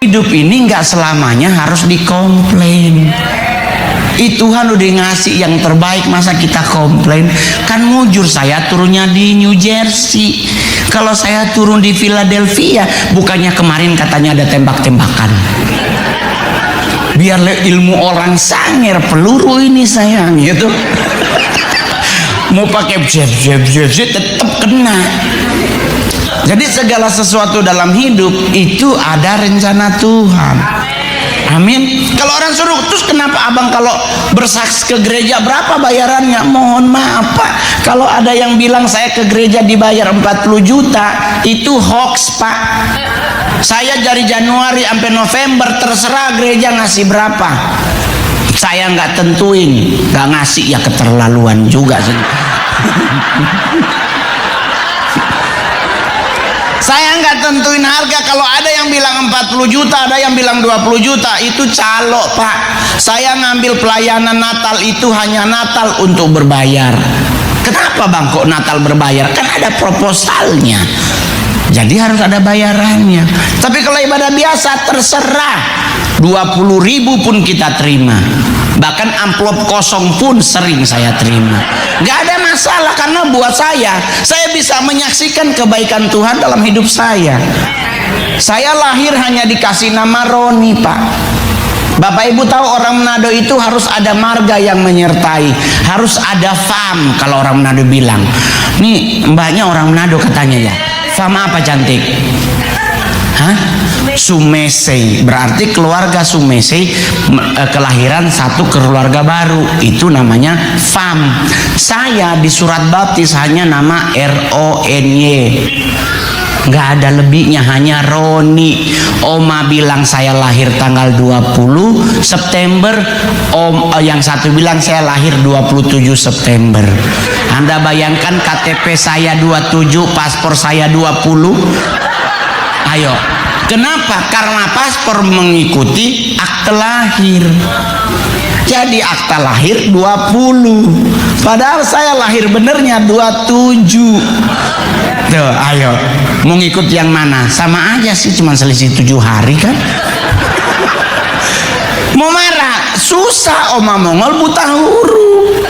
Hidup ini nggak selamanya harus dikomplain. Tuhan udah ngasih yang terbaik, masa kita komplain? Kan mujur, saya turunnya di New Jersey. Kalau saya turun di Philadelphia, bukannya kemarin katanya ada tembak-tembakan. Biar ilmu orang sanger, peluru ini sayang gitu. Mau pakai jeb tetap kena. Jadi segala sesuatu dalam hidup itu ada rencana Tuhan. Amin. Kalau orang suruh, terus kenapa abang kalau bersaksi ke gereja berapa bayarannya? Mohon maaf Pak, kalau ada yang bilang saya ke gereja dibayar 40 juta, itu hoax Pak. Saya dari Januari sampai November terserah gereja ngasih berapa. Saya nggak tentuin, nggak ngasih ya keterlaluan juga sih. Saya nggak tentuin harga. Kalau ada yang bilang 40 juta, ada yang bilang 20 juta, itu calo Pak. Saya ngambil pelayanan Natal itu hanya Natal untuk berbayar. Kenapa Bang kok Natal berbayar? Kan ada proposalnya, jadi harus ada bayarannya. Tapi kalau ibadah biasa terserah, 20.000 pun kita terima. Bahkan amplop kosong pun sering saya terima. Gak ada masalah, karena buat saya bisa menyaksikan kebaikan Tuhan dalam hidup saya. Saya lahir hanya dikasih nama Roni Pak. Bapak Ibu tahu orang Manado itu harus ada marga yang menyertai, harus ada fam. Kalau orang Manado bilang, nih mbaknya orang Manado katanya ya, fam apa cantik? Hah? Sumese, berarti keluarga Sumese kelahiran satu keluarga baru, itu namanya fam. Saya di surat baptis hanya nama RONY, nggak ada lebihnya, hanya Roni. Oma bilang saya lahir tanggal 20 September, yang satu bilang saya lahir 27 September. Anda bayangkan KTP saya 27, paspor saya 20. Ayo, kenapa? Karena paspor mengikuti akte lahir. Jadi akta lahir 20, padahal saya lahir benernya 27. Tuh, ayo, mau ngikut yang mana? Sama aja sih, cuma selisih 7 hari kan. Mau marah? Susah, Oma Mongol buta huruf.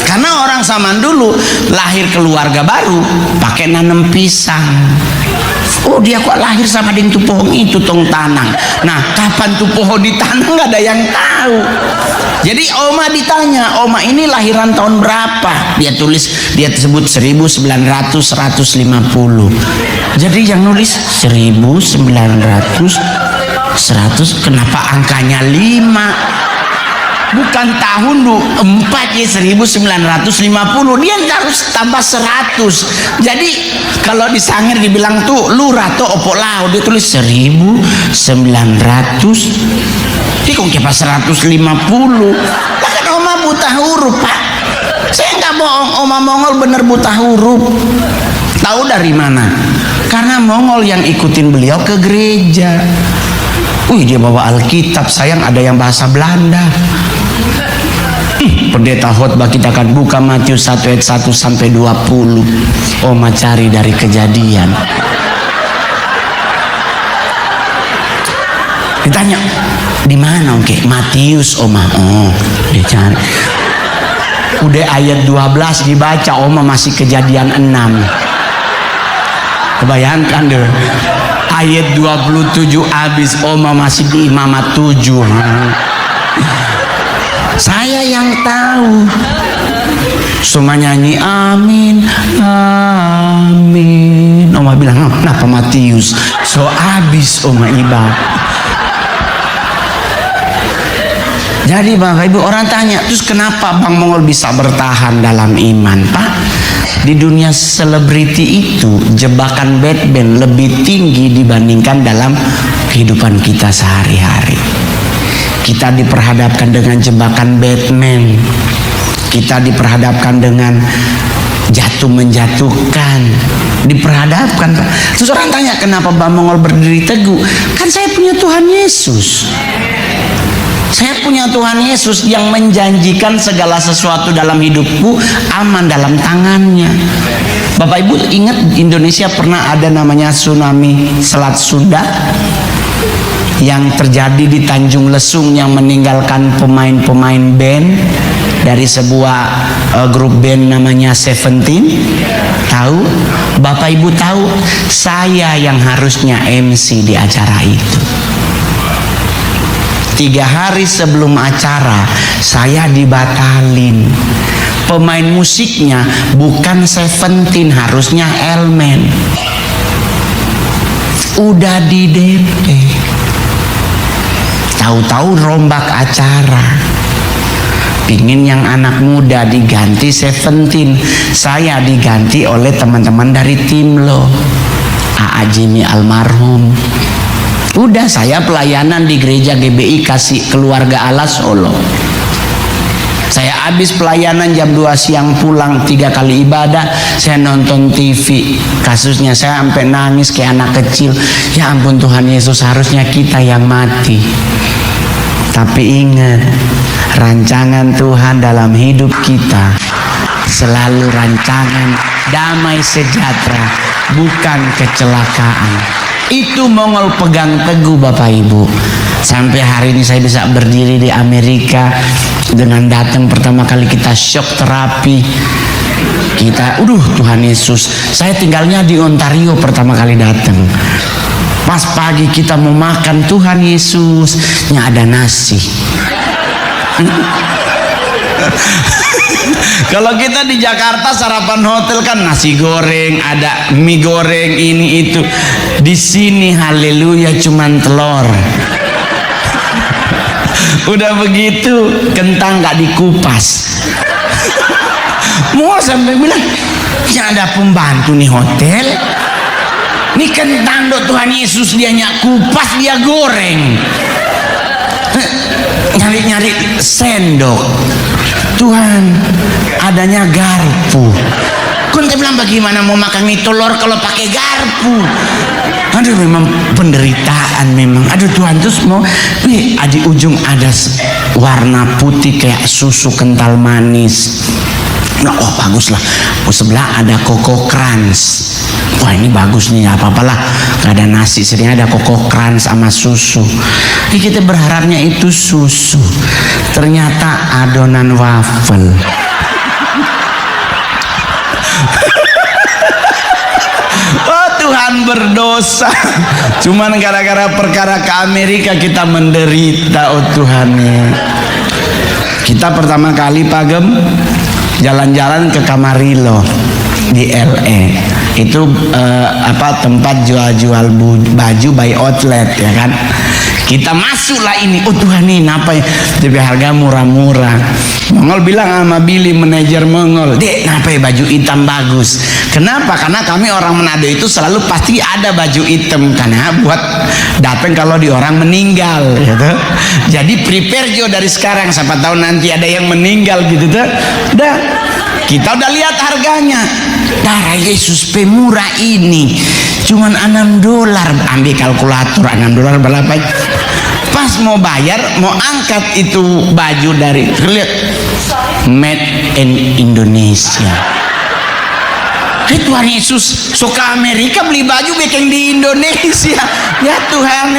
Karena orang zaman dulu lahir keluarga baru pakai nanam pisang. Oh, dia kok lahir sama ding tu pohon itu tong tanang. Nah, kapan tuh pohon ditanam nggak ada yang tahu. Jadi Oma ditanya, Oma ini lahiran tahun berapa? Dia tulis, dia sebut 1900, 150. Jadi yang nulis 1900, 100, kenapa angkanya 5? Bukan tahun 4 ya, 1950. Dia harus tambah 100. Jadi kalau di Sangir dibilang tuh lu rato opo lau, dia tulis 1900. Dia kok kepa 150. Lah kan Oma buta huruf Pak. Saya nggak bohong, Oma Mongol bener buta huruf. Tahu dari mana? Karena Mongol yang ikutin beliau ke gereja. Wih, dia bawa Alkitab, sayang ada yang bahasa Belanda. Pendeta khotbah kita akan buka Matius 1 ayat 1 sampai 20. Oma cari dari Kejadian. Ditanya, di mana oke? Matius Oma. Oh, dia cari. Udah ayat 12 dibaca, Oma masih Kejadian 6. Kebayangkan deh. Ayat 27 habis, Oma masih di Imamat 7. Saya yang tahu. Semua nyanyi amin, amin. Oma bilang, kenapa Matius? So habis Oma ibadah. Jadi Bapak Ibu, orang tanya, terus kenapa Bang Mongol bisa bertahan dalam iman? Pak, di dunia selebriti itu jebakan Batman lebih tinggi dibandingkan dalam kehidupan kita sehari-hari. Kita diperhadapkan dengan jebakan Batman, kita diperhadapkan dengan jatuh menjatuhkan, diperhadapkan. Terus orang tanya, kenapa Bang Mongol berdiri teguh? Kan saya punya Tuhan Yesus. Saya punya Tuhan Yesus yang menjanjikan segala sesuatu dalam hidupku aman dalam tangannya. Bapak Ibu ingat Indonesia pernah ada namanya tsunami Selat Sunda yang terjadi di Tanjung Lesung yang meninggalkan pemain-pemain band dari sebuah grup band namanya Seventeen. Tahu? Bapak Ibu tahu, saya yang harusnya MC di acara itu. 3 hari sebelum acara saya dibatalin. Pemain musiknya bukan Seventeen, harusnya Elmen. Udah di DP. Tahu-tahu rombak acara. Pingin yang anak muda diganti Seventeen, saya diganti oleh teman-teman dari tim lo, A.A. Jimmy almarhum. Udah, saya pelayanan di gereja GBI Kasih Keluarga Allah Solo. Saya habis pelayanan jam 2 siang pulang, 3 kali ibadah, saya nonton TV. Kasusnya saya sampai nangis kayak anak kecil. Ya ampun Tuhan Yesus, harusnya kita yang mati. Tapi ingat, rancangan Tuhan dalam hidup kita selalu rancangan damai sejahtera, bukan kecelakaan. Itu Mongol pegang teguh Bapak Ibu. Sampai hari ini saya bisa berdiri di Amerika. Dengan datang pertama kali kita shock terapi, kita Tuhan Yesus, saya tinggalnya di Ontario pertama kali datang. Pas pagi kita mau makan, Tuhan Yesusnya ada nasi. Kalau kita di Jakarta sarapan hotel kan nasi goreng, ada mie goreng, ini itu. Di sini haleluya cuman telur. Udah begitu kentang gak dikupas. Mau sampai bilang, ya ada pembantu nih hotel. Ini kentang dok Tuhan Yesus dia nyak kupas, dia goreng. Nyari-nyari sendok. Tuhan, adanya garpu. Kunti bilang bagaimana mau makan mie telur kalau pakai garpu? Aduh, memang penderitaan memang. Aduh Tuhan, terus mau nih di ujung ada warna putih kayak susu kental manis. Nah, oh bagus lah. Oh, sebelah ada Koko Crunch. Wah ini bagus nih, apa-apalah. Gak ada nasi, sering ada Koko Crunch sama susu. Jadi kita berharapnya itu susu. Ternyata adonan waffle. Oh Tuhan, berdosa. Cuman gara-gara perkara ke Amerika kita menderita. Oh Tuhan. Kita pertama kali pagem jalan-jalan ke Camarillo di LA. Itu tempat jual-jual baju by outlet ya kan. Kita masuklah ini, oh Tuhan ini apa ya? Tapi harga murah-murah. Mongol bilang sama Billy, manajer Mongol, dek, kenapa ya baju hitam bagus? Kenapa? Karena kami orang Manado itu selalu pasti ada baju hitam, karena buat datang kalau di orang meninggal, gitu. Jadi prepare Jo dari sekarang, siapa tahu nanti ada yang meninggal gitu tuh. Udah, kita udah lihat harganya. Darah Yesus pemurah ini cuman $6. Ambil kalkulator, $6 berapa? Pas mau bayar, mau angkat itu baju dari, lihat, made in Indonesia. Tuhan Yesus suka Amerika beli baju bikin di Indonesia. Ya Tuhan,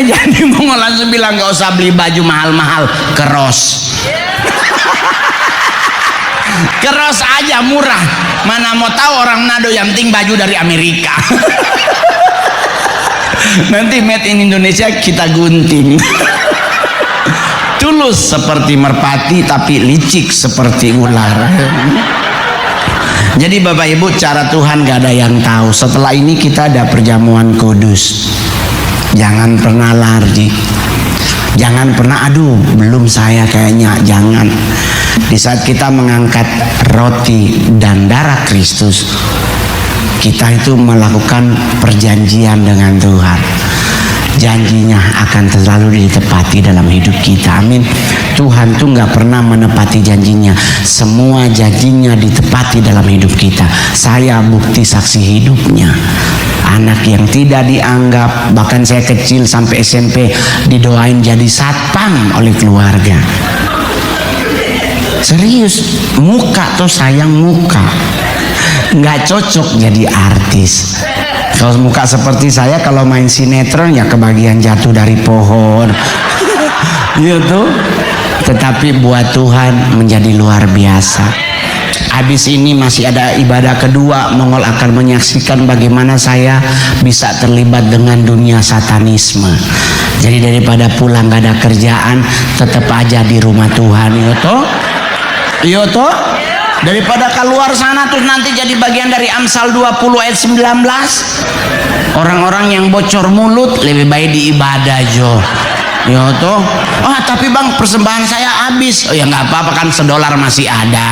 jadi mau langsung bilang gak usah beli baju mahal-mahal, keros. Keros aja murah. Mana mau tahu orang Manado yang penting baju dari Amerika. Nanti made in Indonesia kita gunting. Tulus seperti merpati tapi licik seperti ular. Jadi Bapak Ibu, cara Tuhan gak ada yang tahu. Setelah ini kita ada perjamuan kudus. Jangan pernah lari. Jangan pernah aduh belum saya kayaknya, jangan. Di saat kita mengangkat roti dan darah Kristus, kita itu melakukan perjanjian dengan Tuhan. Janjinya akan selalu ditepati dalam hidup kita. Amin. Tuhan tuh nggak pernah menepati janjinya. Semua janjinya ditepati dalam hidup kita. Saya bukti saksi hidupnya. Anak yang tidak dianggap. Bahkan saya kecil sampai SMP didoain jadi satpam oleh keluarga. Serius, muka tuh sayang muka, nggak cocok jadi artis. Kalau muka seperti saya kalau main sinetron ya kebagian jatuh dari pohon. Iya tuh. Tetapi buat Tuhan menjadi luar biasa. Habis ini masih ada ibadah kedua, Mongol akan menyaksikan bagaimana saya bisa terlibat dengan dunia satanisme. Jadi daripada pulang gak ada kerjaan, tetap aja di rumah Tuhan. Iya toh? Daripada keluar sana terus nanti jadi bagian dari Amsal 20 ayat 19. Orang-orang yang bocor mulut lebih baik di ibadah jo. Ya toh. Tapi bang persembahan saya habis. Oh ya nggak apa-apa kan $1 masih ada.